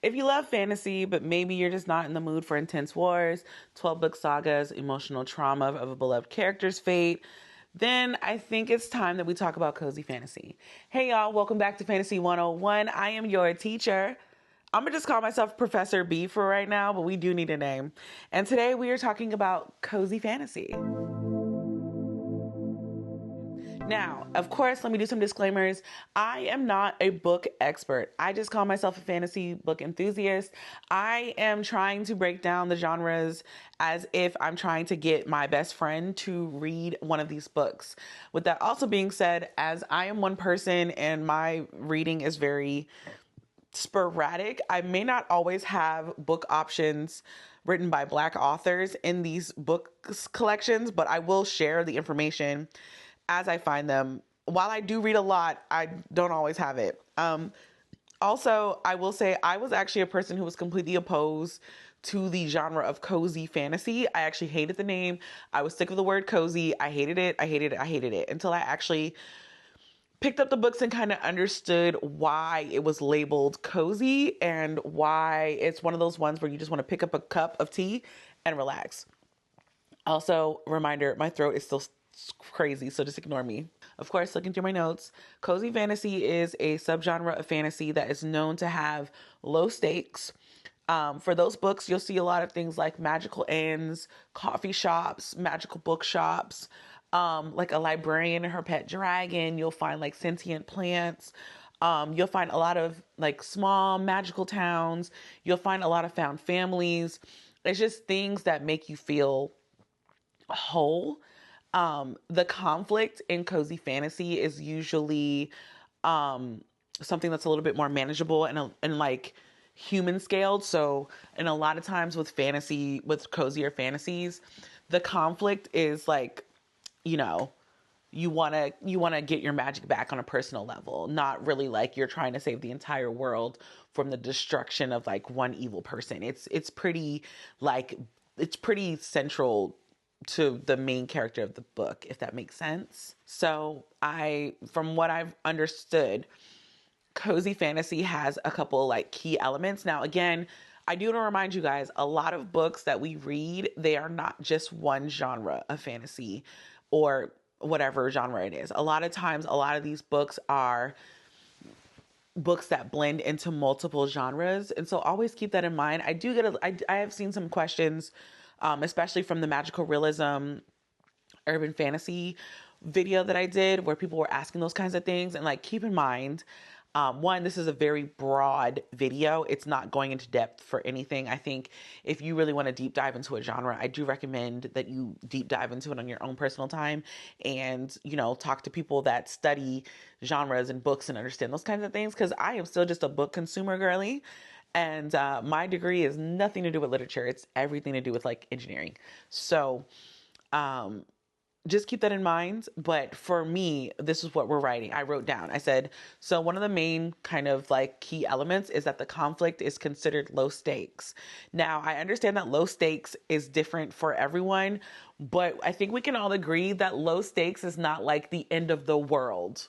If you love fantasy, but maybe you're just not in the mood for intense wars, 12 book sagas, emotional trauma of a beloved character's fate, then I think it's time that we talk about cozy fantasy. Hey y'all, welcome back to Fantasy 101. I am your teacher. I'm going to just call myself Professor B for right now, but we do need a name. And today we are talking about cozy fantasy. Now, of course, let me do some disclaimers. I am not a book expert. I just call myself a fantasy book enthusiast. I am trying to break down the genres as if I'm trying to get my best friend to read one of these books. With that also being said, as I am one person and my reading is very sporadic, I may not always have book options written by Black authors in these books collections, but I will share the information as I find them. While I do read a lot, I don't always have it. Also, I will say I was actually a person who was completely opposed to the genre of cozy fantasy. I actually hated the name. I was sick of the word cozy. I hated it. I hated it. I hated it until I actually picked up the books and kind of understood why it was labeled cozy and why it's one of those ones where you just want to pick up a cup of tea and relax. Also, reminder, my throat is still crazy, so just ignore me. Of course, looking through my notes, cozy fantasy is a subgenre of fantasy that is known to have low stakes. For those books, you'll see a lot of things like magical inns, coffee shops, magical bookshops, like a librarian and her pet dragon. You'll find like sentient plants. You'll find a lot of like small magical towns. You'll find a lot of found families. It's just things that make you feel whole. The conflict in cozy fantasy is usually something that's a little bit more manageable and like human scaled. So, and a lot of times with fantasy, with cozier fantasies, the conflict is like, you want to get your magic back on a personal level, not really like you're trying to save the entire world from the destruction of like one evil person. It's pretty central to the main character of the book, if that makes sense. So from what I've understood, cozy fantasy has a couple like key elements. Now, again, I do want to remind you guys, a lot of books that we read, they are not just one genre of fantasy or whatever genre it is. A lot of times, a lot of these books are books that blend into multiple genres. And so always keep that in mind. I have seen some questions, especially from the magical realism, urban fantasy video that I did where people were asking those kinds of things. And like, keep in mind, one, this is a very broad video. It's not going into depth for anything. I think if you really want to deep dive into a genre, I do recommend that you deep dive into it on your own personal time and, talk to people that study genres and books and understand those kinds of things. Cause I am still just a book consumer girly. And my degree is nothing to do with literature. It's everything to do with like engineering. So, just keep that in mind. But for me, this is what we're writing. I wrote down, I said, so one of the main kind of like key elements is that the conflict is considered low stakes. Now, I understand that low stakes is different for everyone, but I think we can all agree that low stakes is not like the end of the world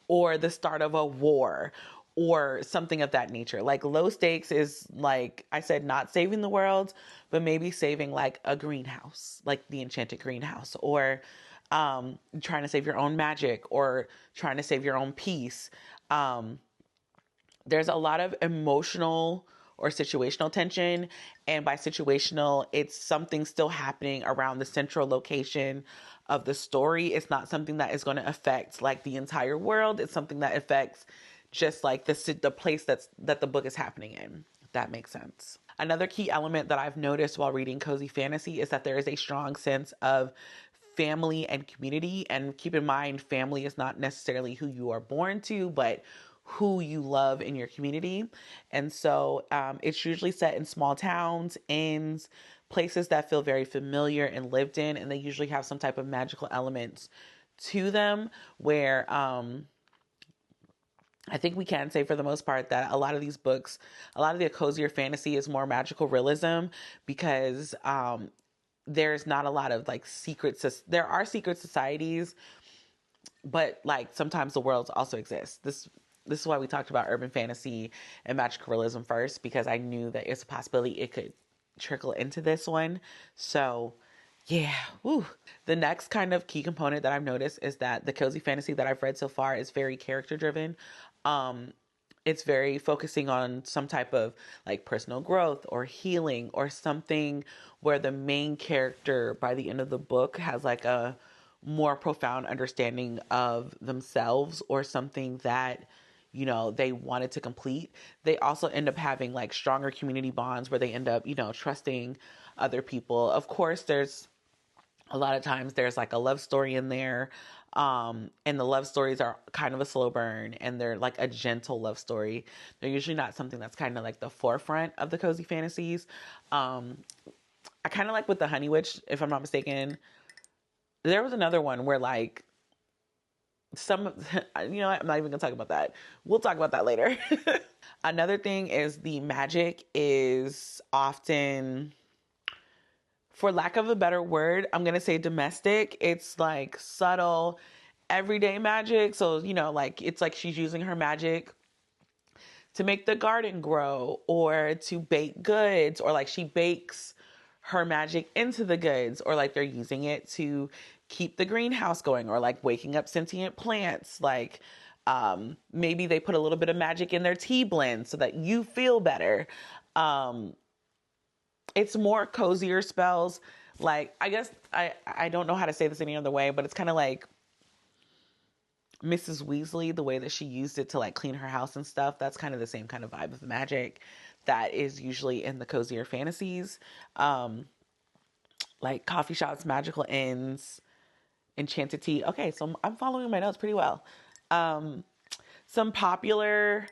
or the start of a war or something of that nature. Like low stakes is like I said, not saving the world, but maybe saving like a greenhouse, like the enchanted greenhouse, or trying to save your own magic or trying to save your own peace. There's a lot of emotional or situational tension. And by situational, it's something still happening around the central location of the story. It's not something that is going to affect like the entire world. It's something that affects just like the place that the book is happening in, if that makes sense. Another key element that I've noticed while reading cozy fantasy is that there is a strong sense of family and community. And keep in mind, family is not necessarily who you are born to, but who you love in your community. And so it's usually set in small towns, inns, places that feel very familiar and lived in. And they usually have some type of magical elements to them where I think we can say for the most part that a lot of these books, a lot of the cozier fantasy is more magical realism because there's not a lot of like there are secret societies, but like sometimes the worlds also exist. this is why we talked about urban fantasy and magical realism first, because I knew that it's a possibility it could trickle into this one. So yeah, woo. The next kind of key component that I've noticed is that the cozy fantasy that I've read so far is very character driven. Um, it's very focusing on some type of like personal growth or healing or something where the main character by the end of the book has like a more profound understanding of themselves or something that they wanted to complete. They also end up having like stronger community bonds where they end up trusting other people. Of course, there's a lot of times there's like a love story in there, and the love stories are kind of a slow burn, and they're like a gentle love story. They're usually not something that's kind of like the forefront of the cozy fantasies. I kind of like with the Honey Witch, if I'm not mistaken, there was another one where like some I'm not even gonna talk about that. We'll talk about that later. Another thing is the magic is often, for lack of a better word, I'm going to say domestic. It's like subtle, everyday magic. So, like it's like she's using her magic to make the garden grow or to bake goods, or like she bakes her magic into the goods, or like they're using it to keep the greenhouse going, or like waking up sentient plants. Like maybe they put a little bit of magic in their tea blend so that you feel better. It's more cozier spells. Like, I guess I don't know how to say this any other way, but it's kind of like Mrs. Weasley, the way that she used it to like clean her house and stuff. That's kind of the same kind of vibe of magic that is usually in the cozier fantasies. Like coffee shops, magical inns, enchanted tea. Okay, so I'm following my notes pretty well. Some popular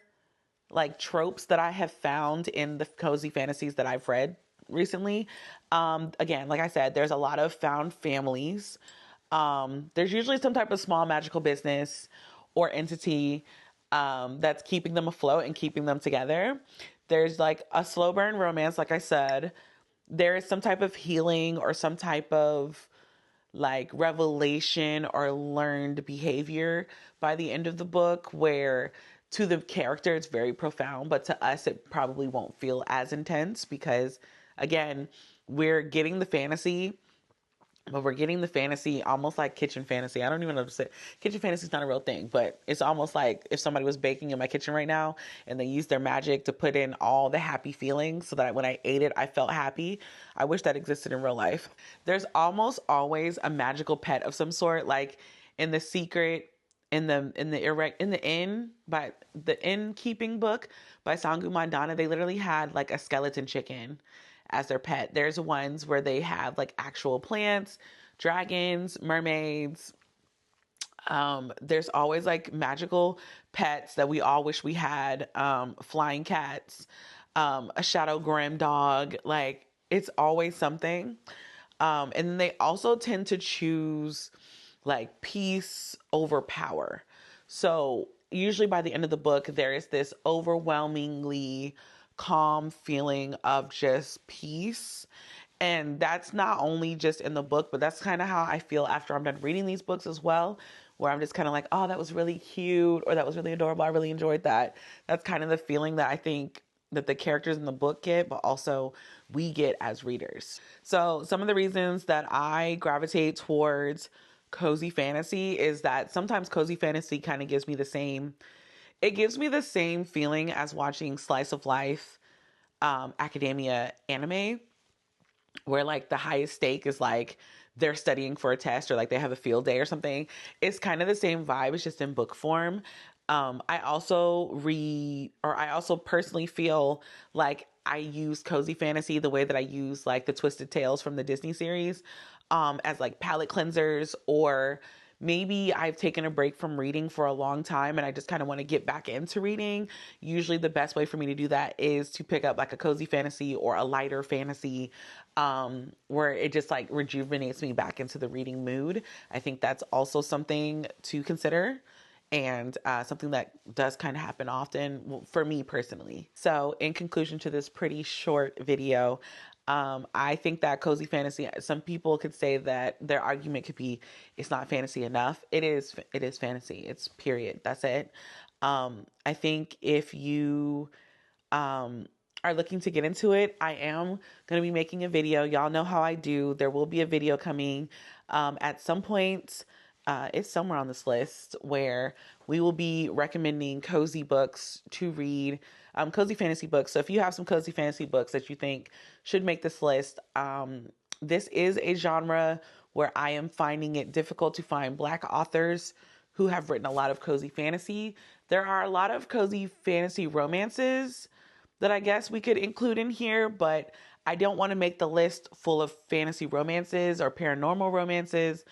like tropes that I have found in the cozy fantasies that I've read recently. Again, like I said, there's a lot of found families. There's usually some type of small magical business or entity that's keeping them afloat and keeping them together. There's like a slow burn romance, like I said. There is some type of healing or some type of like revelation or learned behavior by the end of the book, where to the character it's very profound, but to us it probably won't feel as intense because, again, we're getting the fantasy, but we're getting the fantasy almost like kitchen fantasy. I don't even know what to say. Kitchen fantasy is not a real thing, but it's almost like if somebody was baking in my kitchen right now and they used their magic to put in all the happy feelings so that when I ate it, I felt happy. I wish that existed in real life. There's almost always a magical pet of some sort, like in The Secret, in the inn by the innkeeping book by Sangu Mandana, they literally had like a skeleton chicken as their pet. There's ones where they have like actual plants, dragons, mermaids. There's always like magical pets that we all wish we had. Flying cats, a shadow grim dog. Like it's always something. And then they also tend to choose like peace over power. So usually by the end of the book, there is this overwhelmingly calm feeling of just peace. And that's not only just in the book, but that's kind of how I feel after I'm done reading these books as well, where I'm just kind of like, oh, that was really cute, or that was really adorable. I really enjoyed that. That's kind of the feeling that I think that the characters in the book get, but also we get as readers. So some of the reasons that I gravitate towards cozy fantasy is that sometimes cozy fantasy kind of gives me the same feeling as watching slice of life academia anime, where like the highest stake is like they're studying for a test or like they have a field day or something. It's kind of the same vibe. It's just in book form. I also personally feel like I use cozy fantasy the way that I use like the Twisted Tales from the Disney series, as like palate cleansers, or maybe I've taken a break from reading for a long time and I just kind of want to get back into reading. Usually the best way for me to do that is to pick up like a cozy fantasy or a lighter fantasy, where it just like rejuvenates me back into the reading mood. I think that's also something to consider, and something that does kind of happen often for me personally. So in conclusion to this pretty short video, I think that cozy fantasy, some people could say that their argument could be, it's not fantasy enough. It is fantasy. It's period. That's it. I think if you are looking to get into it, I am going to be making a video. Y'all know how I do. There will be a video coming at some point. It's somewhere on this list where we will be recommending cozy books to read, cozy fantasy books. So if you have some cozy fantasy books that you think should make this list, this is a genre where I am finding it difficult to find Black authors who have written a lot of cozy fantasy. There are a lot of cozy fantasy romances that I guess we could include in here, but I don't want to make the list full of fantasy romances or paranormal romances.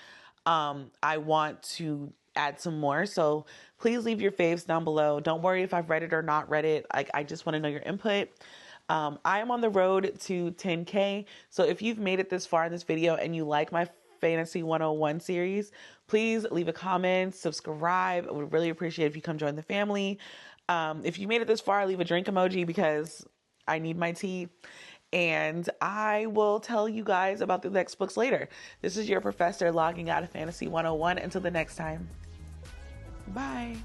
I want to add some more. So please leave your faves down below. Don't worry if I've read it or not read it. I just want to know your input. I am on the road to 10K. So if you've made it this far in this video and you like my Fantasy 101 series, please leave a comment, subscribe. I would really appreciate it if you come join the family. If you made it this far, leave a drink emoji because I need my tea. And I will tell you guys about the next books later. This is your professor logging out of Fantasy 101. Until the next time. Bye.